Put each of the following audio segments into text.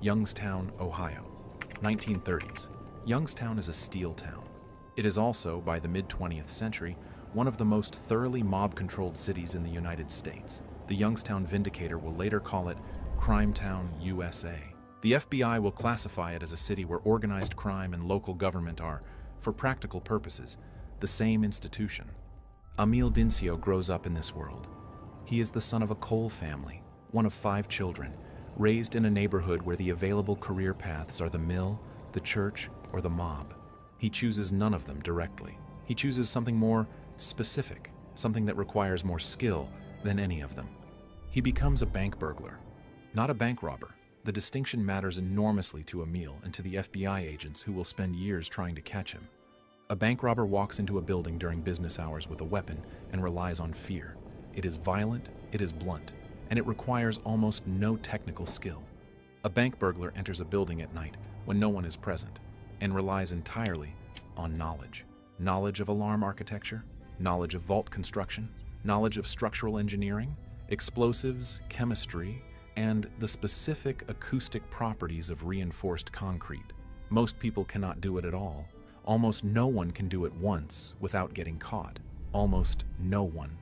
Youngstown, Ohio. 1930s. Youngstown is a steel town. It is also, by the mid-20th century, one of the most thoroughly mob-controlled cities in the United States. The Youngstown Vindicator will later call it Crimetown, USA. The FBI will classify it as a city where organized crime and local government are, for practical purposes, the same institution. Emil Dincio grows up in this world. He is the son of a coal family, one of 5 children, raised in a neighborhood where the available career paths are the mill, the church, or the mob. He chooses none of them directly. He chooses something more specific, something that requires more skill than any of them. He becomes a bank burglar, not a bank robber. The distinction matters enormously to Emil and to the FBI agents who will spend years trying to catch him. A bank robber walks into a building during business hours with a weapon and relies on fear. It is violent, it is blunt, and it requires almost no technical skill. A bank burglar enters a building at night when no one is present and relies entirely on knowledge. Knowledge of alarm architecture, knowledge of vault construction, knowledge of structural engineering, explosives, chemistry, and the specific acoustic properties of reinforced concrete. Most people cannot do it at all. Almost no one can do it once without getting caught. Almost no one.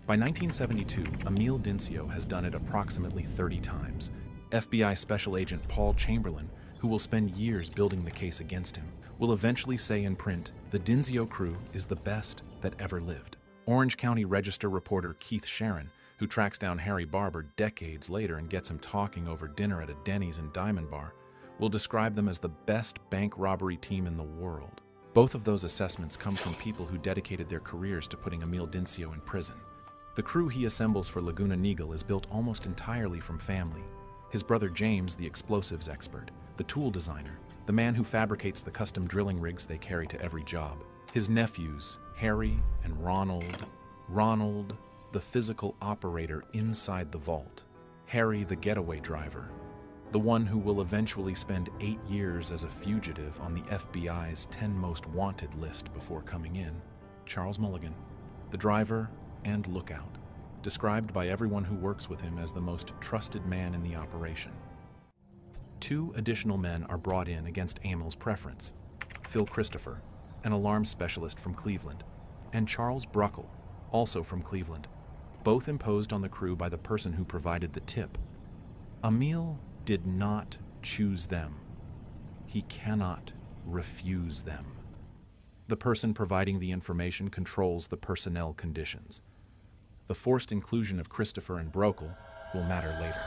By 1972, Emil Dincio has done it approximately 30 times. FBI Special Agent Paul Chamberlain, who will spend years building the case against him, will eventually say in print, "The Dincio crew is the best that ever lived." Orange County Register reporter Keith Sharon, who tracks down Harry Barber decades later and gets him talking over dinner at a Denny's in Diamond Bar, will describe them as the best bank robbery team in the world. Both of those assessments come from people who dedicated their careers to putting Emil Dincio in prison. The crew he assembles for Laguna Niguel is built almost entirely from family. His brother James, the explosives expert, the tool designer, the man who fabricates the custom drilling rigs they carry to every job. His nephews, Harry and Ronald, the physical operator inside the vault. Harry, the getaway driver, the one who will eventually spend 8 years as a fugitive on the FBI's 10 most wanted list before coming in. Charles Mulligan, the driver and lookout, described by everyone who works with him as the most trusted man in the operation. 2 additional men are brought in against Emil's preference: Phil Christopher, an alarm specialist from Cleveland, and Charles Bruckle, also from Cleveland, both imposed on the crew by the person who provided the tip. Emil did not choose them. He cannot refuse them. The person providing the information controls the personnel conditions. The forced inclusion of Christopher and Brokel will matter later.